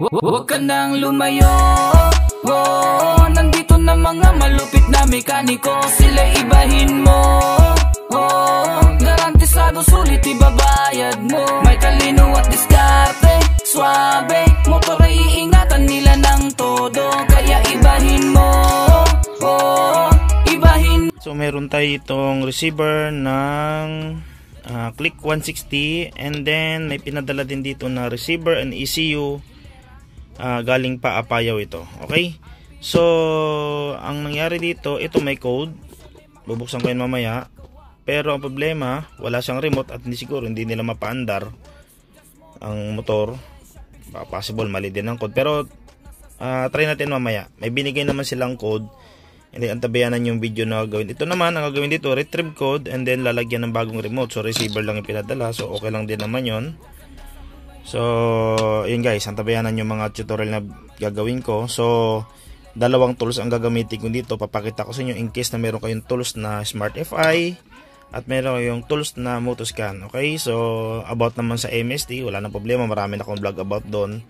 Huwag ka nang lumayo, oh, nandito na mga malupit na mekaniko. Sila ibahin mo, oh, garantisado sulit ibabayad mo. May talino at diskarte, swabe, motor ay iingatan nila ng todo. Kaya ibahin mo, oh, ibahin. So meron tayo itong receiver ng Click 160, and then may pinadala din dito na receiver and ECU galing pa Apayaw ito. Okay, so ang nangyari dito, ito may code, bubuksan ko yun mamaya, pero ang problema wala siyang remote at hindi nila mapaandar ang motor. Possible mali din ang code, pero try natin mamaya. May binigay naman silang code, hindi antabayanan yung video na gagawin. Ito naman ang gagawin dito, retrieve code and then lalagyan ng bagong remote. So receiver lang yung pinadala, so okay lang din naman yon. So yun guys, antabayanan yung mga tutorial na gagawin ko. So dalawang tools ang gagamitin ko dito. Papakita ko sa inyo in case na meron kayong tools na Smart FI at meron kayong tools na Motoscan. Okay, so about naman sa MST, wala nang problema, marami na akong vlog about doon.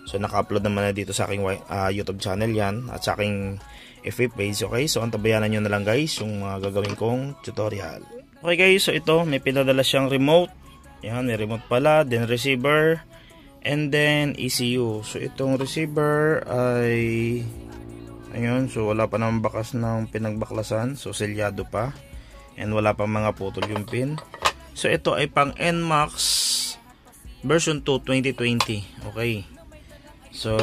So naka-upload naman na dito sa aking YouTube channel yan at sa aking FB page. Okay, so antabayanan nyo na lang guys yung gagawin kong tutorial. Okay guys, so ito may pinadala siyang remote. Yan, may remote pala, then receiver, and then ECU. So itong receiver ay ayun, so wala pa namang bakas ng pinagbaklasan, so selyado pa, and wala pa mga putol yung pin. So ito ay pang NMAX version 2 2020. Okay, so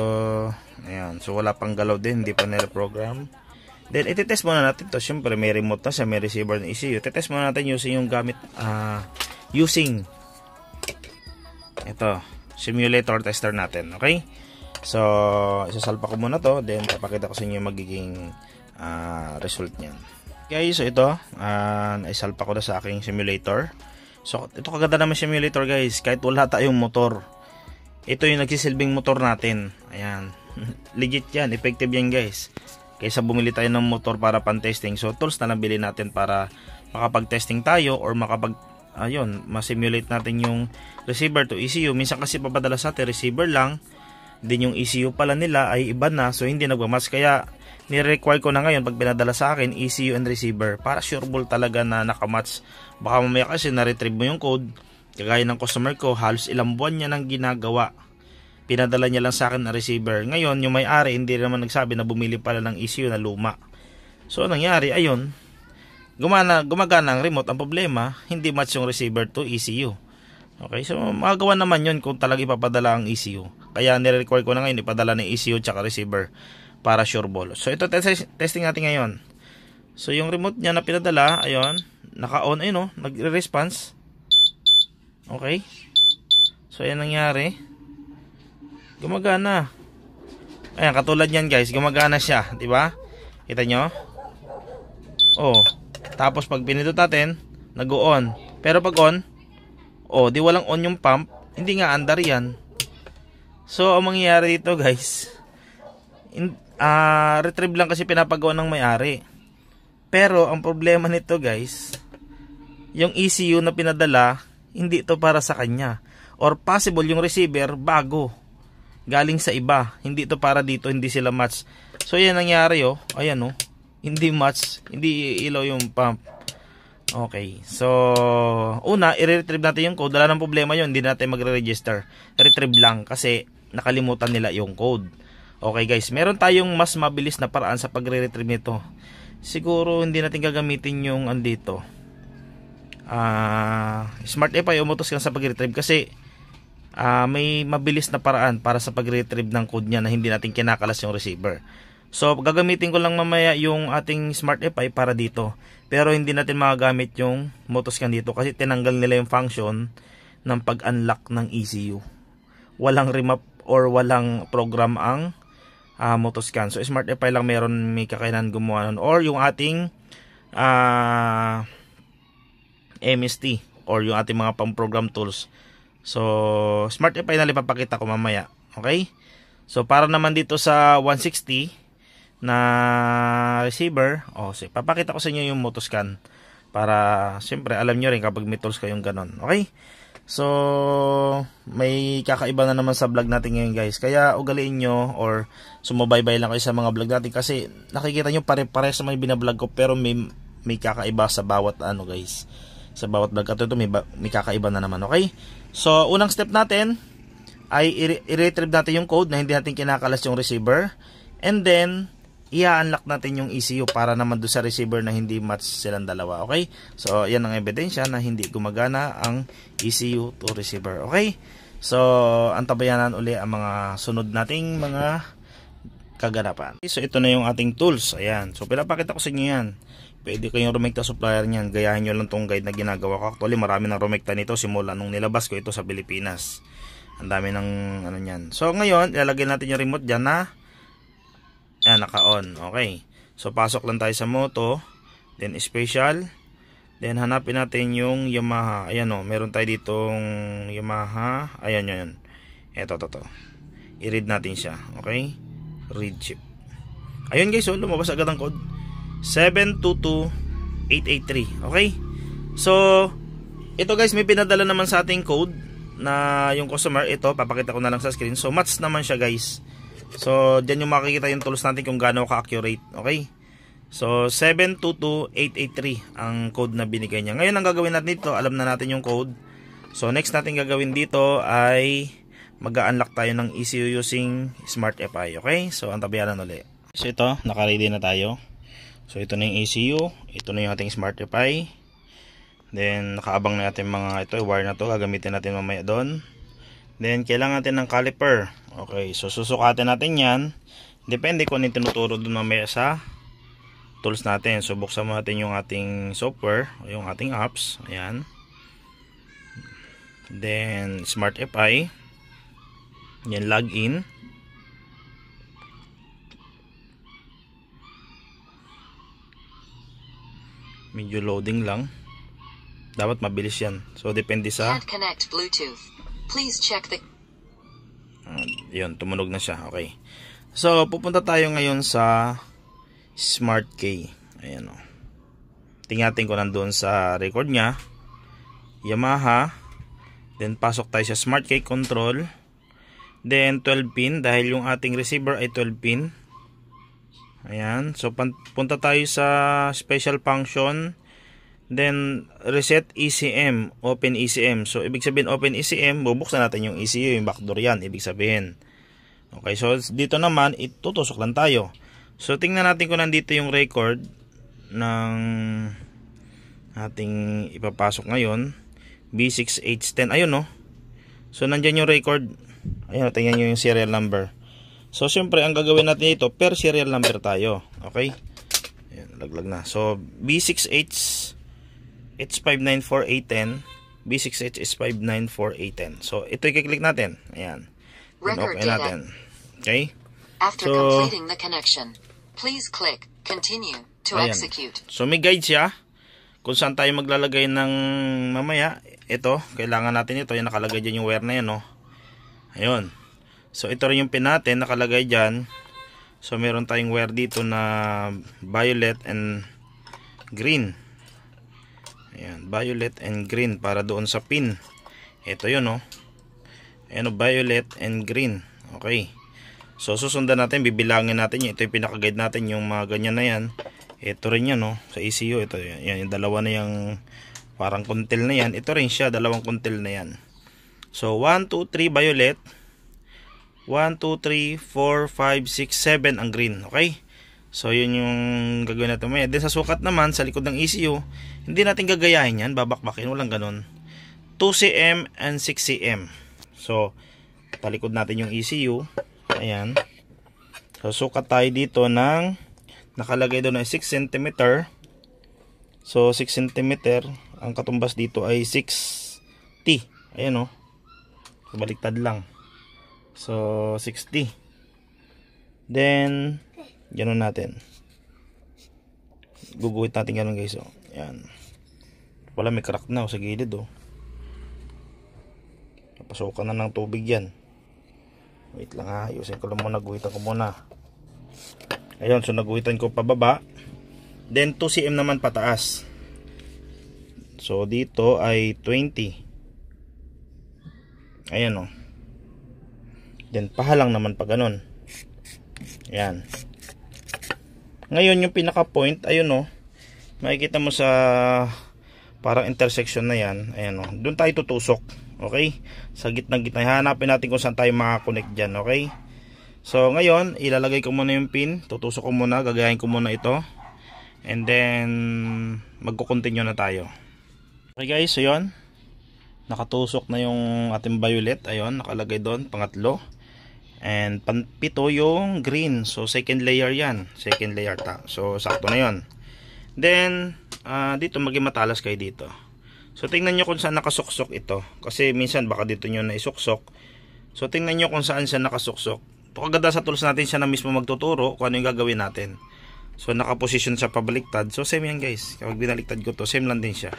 ayan, so wala pang galaw din, hindi pa nila-program. Then iti-test muna natin to. Syempre may remote na siya, may receiver na ECU. Iti-test muna natin using yung gamit using ito, simulator tester natin. Okay, so isasalpa ko muna to, then papakita ko sa inyo yung magiging result niyan. Okay, so ito naisalpa ko na sa aking simulator. So ito kaganda naman simulator guys, kahit wala tayong motor, ito yung nagsisilbing motor natin. Ayan, legit yan, effective yan guys, kaysa bumili tayo ng motor para pan-testing. So tools na nabili natin para makapag-testing tayo or ma-simulate natin yung receiver to ECU. Minsan kasi papadala sa atin receiver lang, din yung ECU pala nila ay iba na, so hindi nagmamatch. Kaya ni-require ko na ngayon pag pinadala sa akin ECU and receiver para sureball talaga na nakamatch. Baka mamaya kasi na-retrieve mo yung code, kagaya ng customer ko, halos ilang buwan niya nang ginagawa, pinadala niya lang sa akin na receiver. Ngayon yung may-ari hindi naman nagsabi na bumili pala ng ECU na luma. So nangyari, ayun, gumagana ang remote. Ang problema, hindi match yung receiver to ECU. Okay, so magagawa naman yun kung talaga ipapadala ang ECU. Kaya nire-require ko na ngayon ipadala ng ECU tsaka receiver para sureball. So ito testing natin ngayon. So yung remote niya na pinadala, ayun, naka-on, ayun, nagre-response. Okay, so yan nangyari, gumagana. Ayan, katulad yan guys, gumagana siya, di ba? Kita nyo? Oh, tapos pag pinindot natin, nag-on. Pero pag on, di walang on yung pump, hindi nga andar yan. So ang mangyayari dito guys, retrieve lang kasi pinapagawa ng may-ari. Pero ang problema nito guys, yung ECU na pinadala, hindi ito para sa kanya. Or possible yung receiver bago, galing sa iba, hindi ito para dito, hindi sila match. So yan nangyari, ayan, hindi match, hindi ilaw yung pump. Okay, so una, i-retrieve natin yung code. Wala nang problema yun, hindi natin magre-register. Retrieve lang kasi nakalimutan nila yung code. Okay guys, meron tayong mas mabilis na paraan sa pagre-retrieve nito. Siguro hindi natin gagamitin yung andito Smart FI o Motoscan sa pag-retrieve, kasi may mabilis na paraan para sa pag-retrieve ng code niya na hindi natin kinakalas yung receiver. So gagamitin ko lang mamaya yung ating Smart FI para dito, pero hindi natin magagamit yung Motoscan dito kasi tinanggal nila yung function ng pag-unlock ng ECU. Walang remap or walang program ang Motoscan. So Smart FI lang may kakayanan gumawa nun, or yung ating MST or yung ating mga pang-program tools. So Smart FI na ipapakita ko mamaya. Okay, so para naman dito sa 160 na receiver, so papakita ko sa inyo yung Motoscan para siyempre alam nyo rin kapag may tools kayong ganon. Okay, So, may kakaiba na naman sa vlog natin ngayon guys. Kaya ugaliin nyo or sumubaybay lang kayo sa mga vlog natin. Kasi nakikita nyo pare-pare sa may binablog ko. Pero may kakaiba sa bawat ano guys. Sa bawat vlog. At ito may kakaiba na naman. Okay? So, unang step natin ay i-retrieve natin yung code na hindi natin kinakalas yung receiver. And then, i-unlock natin yung ECU para naman doon sa receiver na hindi match silang dalawa. Okay? So, yan ang ebidensya na hindi gumagana ang ECU to receiver. Okay? So, antabayanan uli ang mga sunod nating mga kaganapan. Okay, so, ito na yung ating tools. Ayan. So, pinapakita ko sa inyo yan. Pwede kayong rumekta supplier niyan. Gayahin nyo lang tong guide na ginagawa ko. Actually, marami nang rumekta nito simula nung nilabas ko ito sa Pilipinas. Ang dami ng ano niyan. So, ngayon, ilalagay natin yung remote dyan na ayan, naka-on. Okay. So, pasok lang tayo sa moto. Then, special. Then, hanapin natin yung Yamaha. Ayan o. Meron tayo ditong Yamaha. Ayan yun. Ito. I-read natin siya. Okay. Read chip. Ayun guys. So, lumabas agad ang code. 722883. Okay. So, ito guys. May pinadala naman sa ating code na yung customer. Ito. Papakita ko na lang sa screen. So, match naman siya guys. So, dyan yung makikita yung tools natin kung gaano ka-accurate. Okay? So, 722883 ang code na binigay niya. Ngayon, ang gagawin natin dito, alam na natin yung code. So, next natin gagawin dito ay mag-unlock tayo ng ECU using Smart FI. Okay? So, antabayanan ulit. So, ito, naka-ready na tayo. So, ito na yung ECU. Ito na yung ating Smart FI. Then, nakaabang na natin mga ito. Wire na to. Gagamitin natin mamaya doon. Then, kailangan natin ng caliper. Okay, so susukatin natin yan. Depende kung ano yung tinuturo dun mamaya sa tools natin. So, buksan mo natin yung ating software, yung ating apps. Ayan. Then, Smart FI. Yan, login. Medyo loading lang. Dapat mabilis yan. So, depende sa... Can't connect Bluetooth. Please check the... yun, tumunog na siya. Okay. So, pupunta tayo ngayon sa Smart Key. Ayan o. Tingnan ko nandoon sa record niya. Yamaha. Then, pasok tayo sa Smart Key Control. Then, 12 pin. Dahil yung ating receiver ay 12 pin. Ayan. So, punta tayo sa Special Function. Then, reset ECM, open ECM. So, ibig sabihin open ECM, bubuksan natin yung ECU, yung backdoor yan, ibig sabihin. Okay, so dito naman, itutusok lang tayo. So, tingnan natin kung nandito yung record ng ating ipapasok ngayon. B6H10, ayun no. So, nandyan yung record. Ayun, tingnan nyo yung serial number. So, syempre, ang gagawin natin ito, per serial number tayo. Okay? Ayan, laglag na. So, B6H H594810, B6H is 594810. So, ito i-click natin. Ayan. Record okay natin. Okay? After completing the connection, please click continue to execute. So, may guide siya kung saan tayo maglalagay ng mamaya. Ito, kailangan natin ito. Yung nakalagay dyan yung wire na yan, no? Ayun. So, ito rin yung pin natin nakalagay dyan. So, meron tayong wire dito na violet and green. Ayan, violet and green para doon sa pin. Ito yun, no? Ayan, violet and green. Okay. So, susundan natin, bibilangin natin yun. Ito yung pinaka-guide natin, yung mga ganyan na yan. Ito rin yan, no? Sa ECU, ito yan, yung dalawa na yung parang kuntil na yan. Ito rin siya, dalawang kuntil na yan. So, 1, 2, 3 violet. 1, 2, 3, 4, 5, 6, 7 ang green. Okay? So, yun yung gagawin natin mamaya. Then, sa sukat naman, sa likod ng ECU, hindi natin gagayahin yan. Babakbakin, walang ganun. 2 cm and 6 cm. So, talikod natin yung ECU. Ayan. So, sukat tayo dito ng, nakalagay doon ay 6 cm. So, 6 cm. Ang katumbas dito ay 6T. Ayan o. So, baliktad lang. So, 6T. Then, ganoon natin. Guguhit natin ganoon guys. Oh. Ayan. Wala, may crack na sa gilid. Oh. Napasukan na ng tubig yan. Wait lang ha. Ayusin ko lang muna. Guhitan ko muna. Ayun. So, naguhitan ko pababa. Then, 2 cm naman pataas. So, dito ay 20. Ayan o. Then pahalang naman pag ganun. Ayan. Ngayon yung pinaka point, ayun o. Makikita mo sa parang intersection na yan. Ayan o. Doon tayo tutusok. Okay? Sa gitna-gitna. Hanapin natin kung saan tayo makakonect dyan. Okay? So ngayon, ilalagay ko muna yung pin. Tutusok ko muna. Gagayahin ko muna ito. And then magko-continue na tayo. Okay guys, so yun. Nakatusok na yung ating violet. Ayun, nakalagay doon. Pangatlo. And panpito yung green. So second layer yan. Second layer ta. So sakto na yun. Then dito maging matalas kayo dito. So tingnan nyo kung saan nakasuksok ito. Kasi minsan baka dito nyo na isuksok. So tingnan nyo kung saan siya nakasuksok. Kaganda sa tools natin siya na mismo magtuturo kung ano yung gagawin natin. So nakaposition siya pabaliktad. So same yan guys. Kapag binaliktad ko to, same lang din siya.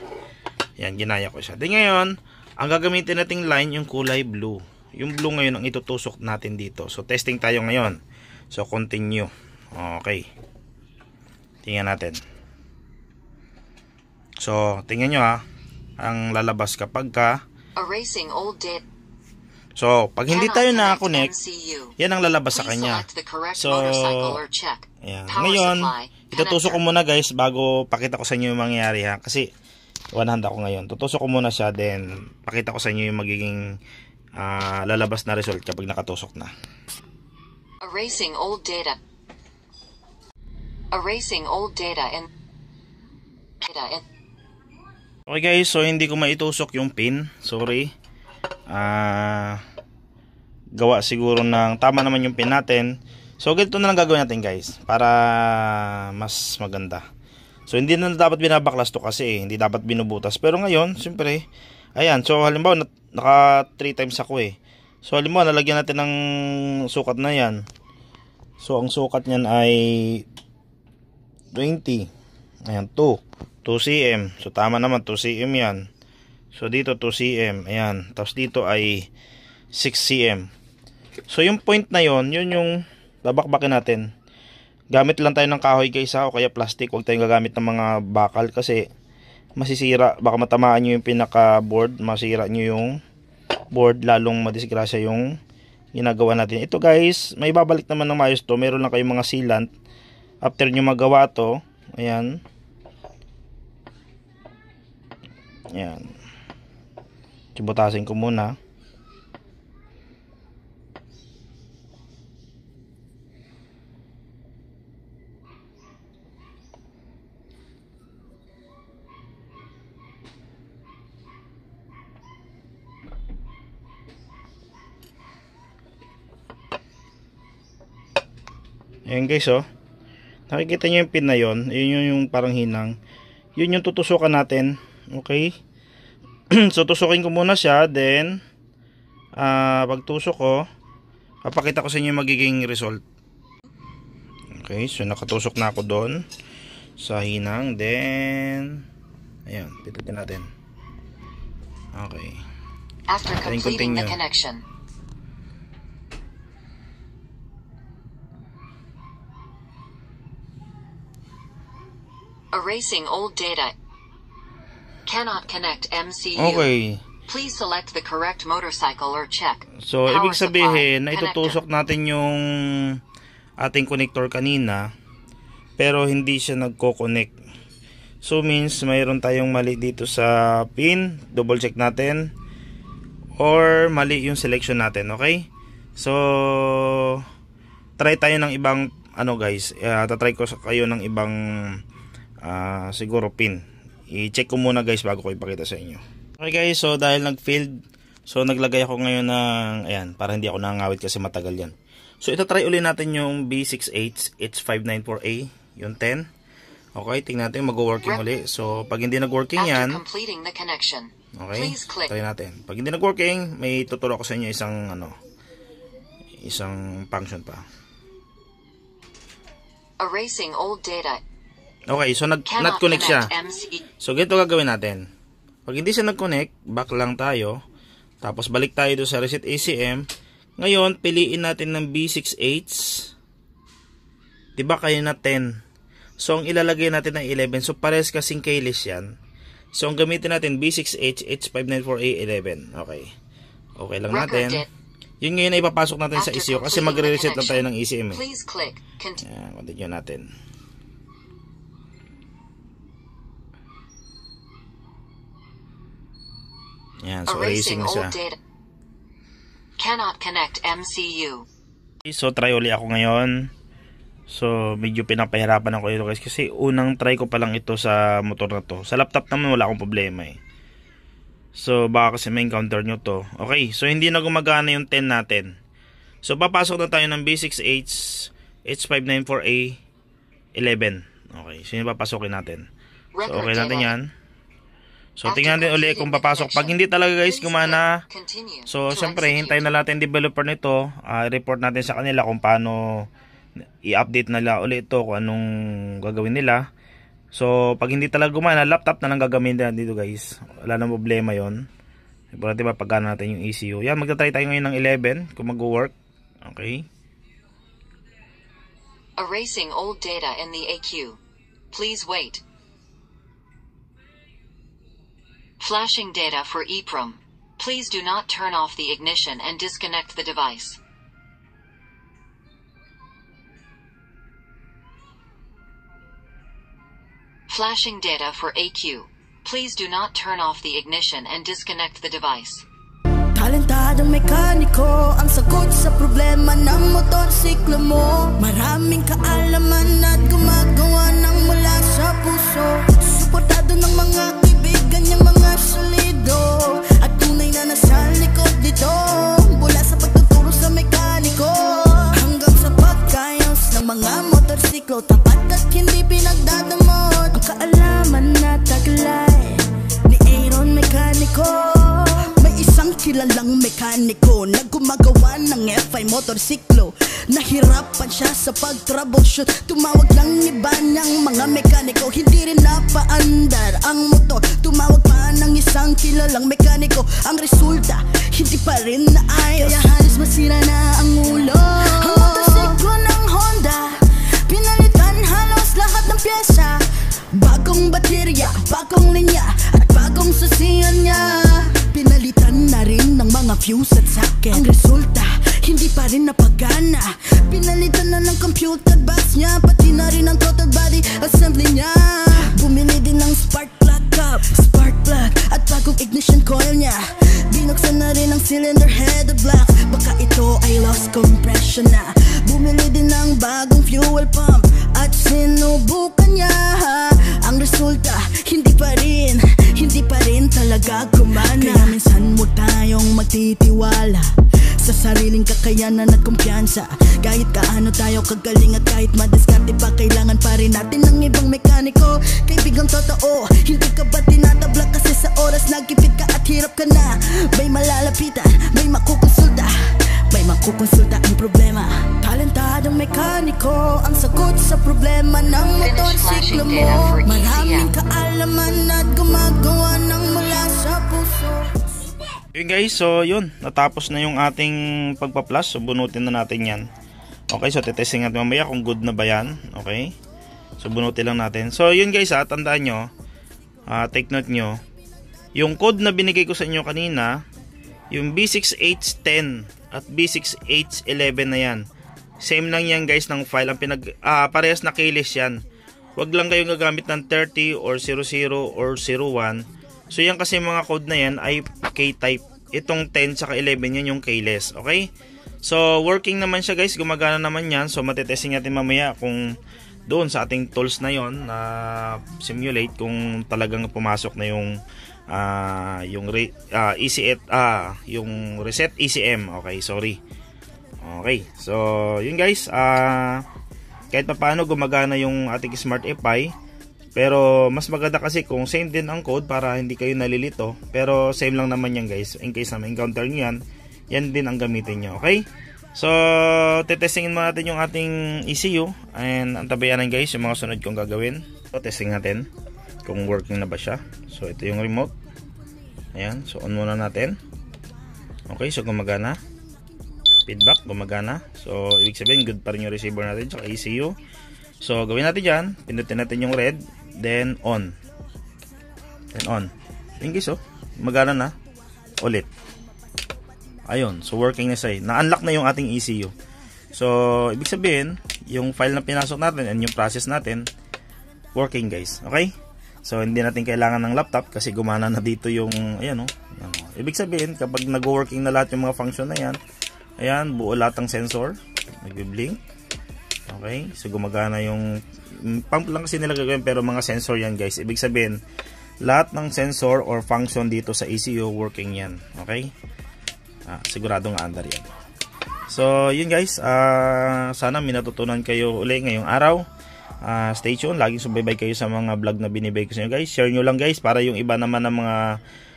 Yan, ginaya ko siya. Then ngayon, ang gagamitin nating line yung kulay blue. Yung blue ngayon ang itutusok natin dito. So testing tayo ngayon. So continue. Okay. Tingnan natin. So tingnan nyo ha. Ang lalabas kapag ka Erasing old data. So pag hindi tayo nakakonect, yan ang lalabas sa kanya. So ayan. Ngayon itutusok ko muna guys bago pakita ko sa inyo yung mangyayari ha. Kasi one hand ako ngayon. Tutusok ko muna siya, then pakita ko sa inyo yung magiging lalabas na result kapag nakatusok na. Erasing old data. Erasing old data and Okay guys, so hindi ko maitusok yung pin. Sorry. Gawa siguro ng tama naman yung pin natin. So ganito na lang gagawin natin guys para mas maganda. So hindi na dapat binabaklas to kasi hindi dapat binubutas. Pero ngayon, siyempre, ayan. So halimbawa naka 3 times ako eh. So halimbawa nalagyan natin ng sukat na yan. So ang sukat niyan ay 20. Ayan, 2 cm. So tama naman 2 cm yan. So dito 2 cm. Ayan. Tapos dito ay 6 cm. So yung point na yon, yun yung babakbakin natin. Gamit lang tayo ng kahoy guys ha, o kaya plastic. Huwag tayong gagamit ng mga bakal kasi masisira. Baka matamaan nyo yung pinaka board. Masira nyo yung board. Lalong madisgrasya yung ginagawa natin. Ito guys, may babalik naman ng maayos to. Meron lang kayong mga sealant. After nyo magawa to, ayan. Ayan. Butasin ko muna. Ayan guys oh. Nakikita nyo yung pin na yun. Yun yung parang hinang. Yun yung tutusukan natin. Okay. So tusukin ko muna siya. Then pagtusok ko, papakita ko sa inyo yung magiging result. Okay. So nakatusok na ako doon sa hinang. Then ayan. Pitutin natin. Okay. After completing the connection, erasing old data. Cannot connect MCU. Okay. Please select the correct motorcycle or check. So, ibig sabihin na itutusok natin yung ating connector kanina pero hindi siya nagko-connect. So, means mayroon tayong mali dito sa pin. Double check natin. Or mali yung selection natin. Okay? So, try tayo ng ibang ano guys. Tatry ko kayo ng ibang siguro pin. I-check ko muna guys bago ko ipakita sa inyo. Okay guys, so dahil nag-failed, so naglagay ako ngayon ng ayan, para hindi ako nangangawit kasi matagal yan. So ito-try ulit natin yung B68 H594A, yung 10. Okay, tingnan natin mag-working ulit. So pag hindi nag-working yan, okay, try natin. Pag hindi nag-working, may tuturo ko sa inyo isang function pa. Erasing old data. Okay, so not-connect siya. So, ganito gagawin natin. Pag hindi siya nag-connect, back lang tayo. Tapos, balik tayo doon sa reset ACM. Ngayon, piliin natin ng B6H. Diba kayo na 10? So, ang ilalagay natin ng 11. So, pares kasing keyless yan. So, ang gamitin natin, B6H H594A 11. Okay. Okay lang natin. Yun ngayon ay ipapasok natin sa ECU kasi magre-reset lang tayo ng ECM eh. Ayan, continue natin. Ayan, so erasing na siya. Cannot connect MCU. So try uli ako ngayon. So medyo pinapahirapan ako ito guys kasi unang try ko pa lang ito sa motor na to. Sa laptop naman wala akong problema eh. So baka kasi may encounter nyo to. Okay, so hindi na gumagana yung 10 natin. So papasok na tayo ng B6H H594A 11. Okay, so yun papasokin natin. So okay natin yan. So tingnan din ulit kung papasok. Pag hindi talaga guys gumana, so syempre hintayin na natin developer nito, report natin sa kanila kung paano i-update nila ulit ito, kung anong gagawin nila. So pag hindi talaga gumana, laptop na lang gagamitin nila dito guys. Wala nang problema yon. Importante ba pagkana natin yung ECU. Yan, magta-try tayo ngayon ng 11 kung mag-work. Okay. Erasing old data in the AQ. Please wait. Flashing data for EEPROM. Please do not turn off the ignition and disconnect the device. Flashing data for AQ. Please do not turn off the ignition and disconnect the device. Talentadong mekaniko ang sagot sa problema ng motorsiklo mo. Maraming kaalaman at gumagawa ng mula sa puso. Suportado ng mga kaibigan niyang mga solido at tunay na nasa likod dito. Mula sa pagtuturo sa mekaniko hanggang sa pagkayos ng mga motorsiklo. Tapat at hindi pinagdadamot ang kaalaman na taglay ni Aaron Mekaniko. Isang kilalang mekaniko na gumagawa ng F5 motorsiklo. Nahirapan siya sa pag-troubleshoot. Tumawag lang iba niyang mga mekaniko. Hindi rin napaandar ang motor. Tumawag pa ng isang kilalang mekaniko. Ang resulta, hindi pa rin naayos. Kaya halos masira na ang ulo. Ang motorsiklo ng Honda, pinalitan halos lahat ng pyesa. Bagong baterya, bagong linya at bagong susiyan niya. Pinalitan na rin ng mga fuse at socket. Ang resulta, hindi pa rin napagana. Pinalitan na ng computer box niya, pati na rin ang total body assembly niya. Bumili din ng spark plug cup, spark plug at bagong ignition coil niya. Binuksan na rin ang cylinder head of black. Baka ito ay lost compression na. Bumili din ng bagong fuel pump at sinubukan niya. Ang resulta, hindi pa rin talaga gumana. Kaya minsan mo tayong magtitiwala sa sariling kakayanan at kumpiyansa. Kahit kaano tayo kagaling at kahit madiskarte pa, kailangan pa rin natin ng ibang mekaniko. Kaibigang totoo, hindi ka ba tinatabla kasi sa oras nagkipit ka at hirap ka na. May malalapitan, may makukonsulta, ang problema. Talentadong mekaniko ang sagot sa problema ng motorsiklo mo. Maraming kaalaman at gumagawa ng mula sa puso. Yun guys, so yun, natapos na yung ating pagpa-plus. So bunutin na natin yan. Okay, so tetesting natin mamaya kung good na ba yan. Okay, so bunutin lang natin. So yun guys, tandaan nyo, take note nyo, yung code na binigay ko sa inyo kanina, yung B6H10 at B6H11 na yan, same lang yan guys ng file. Ang parehas na keyless yan. Wag lang kayong gagamit ng 30 or 00 or 01. So yan kasi mga code na yan ay K-type. Itong 10 saka 11 yan yung keyless. Okay, so working naman siya guys, gumagana naman yan. So matetesting natin mamaya kung doon sa ating tools na yon na simulate kung talagang pumasok na yung yung reset ECM. Okay, sorry. Okay, so yun guys, kahit pa paano gumagana yung ating Smart FI. Pero mas maganda kasi kung same din ang code para hindi kayo nalilito. Pero same lang naman yan guys. In case na ma-encounter nyo yan, yan din ang gamitin nyo. Okay, so tetestingin mo natin yung ating ECU. And antabayanan guys yung mga sunod kong gagawin. So testing natin kung working na ba siya. So ito yung remote. Ayan, so on muna natin. Okay, so gumagana. Feedback, gumagana. So ibig sabihin good pa rin yung receiver natin tsaka ECU. So gawin natin dyan, pindutin natin yung red, then on. Then on. Yun guys, oh, gumagana na. Ulit. Ayun, so working na siya. Na-unlock na yung ating ECU. So, ibig sabihin, yung file na pinasok natin and yung process natin, working guys. Okay? So, hindi natin kailangan ng laptop kasi gumana na dito yung, ayan o. Ibig sabihin, kapag nag-working na lahat yung mga function na yan, ayan, buo lahat ng sensor. Nag-blink. Okay? So, gumagana yung, pump lang kasi nila gagawin pero mga sensor yan guys. Ibig sabihin, lahat ng sensor or function dito sa ECU, working yan. Okay? Siguradong aandar yan. So, yun guys, sana may natutunan kayo uli ngayong araw. Stay tuned, laging subaybay kayo sa mga vlog na binibigay ko sa inyo guys. Share nyo lang guys, para yung iba naman ng mga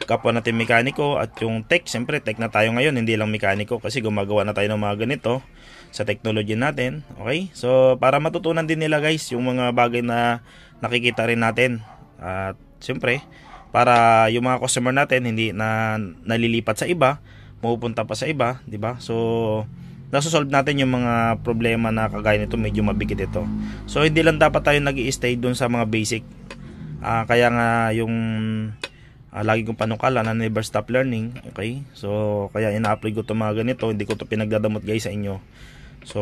kapwa natin mekaniko at yung tech, siyempre tech na tayo ngayon, hindi lang mekaniko kasi gumagawa na tayo ng mga ganito sa technology natin. Okay, so para matutunan din nila guys yung mga bagay na nakikita rin natin. At siyempre, para yung mga customer natin hindi na nalilipat sa iba, mapupunta pa sa iba, di ba? So nasosolve natin yung mga problema na kagaya nito, medyo mabigat ito. So hindi lang dapat tayo nag-i-stay dun sa mga basic. Kaya nga yung lagi kong panukala na never stop learning. Okay, so kaya ina-upload ko itong mga ganito, hindi ko ito pinagdadamot guys sa inyo. So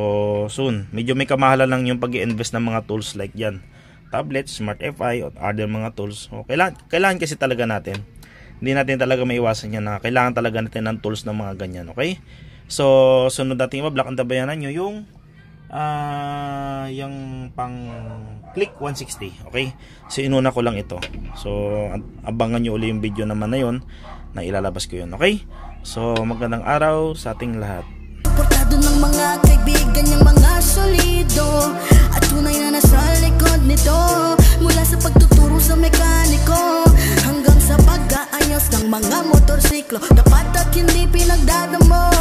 soon, medyo may kamahalan lang yung pag-i-invest ng mga tools like yan, tablet, smart FI, or other mga tools. So, kailangan kasi talaga natin, hindi natin talaga maiwasan yan na kailangan talaga natin ng tools ng mga ganyan. Okay, so sunod natin i-vlog, antabayanan nyo yung pang Click 160. Okay, so inuna ko lang ito, so abangan nyo uli yung video naman na yun na ilalabas ko yun. Okay, so magandang araw sa ating lahat. Suportado ng mga kaibigan niyang mga solido at tunay na nasa likod nito, mula sa pagtuturo sa mekaniko hanggang sa pag-aayos ng mga motorsiklo, dapat at hindi pinagdadamo.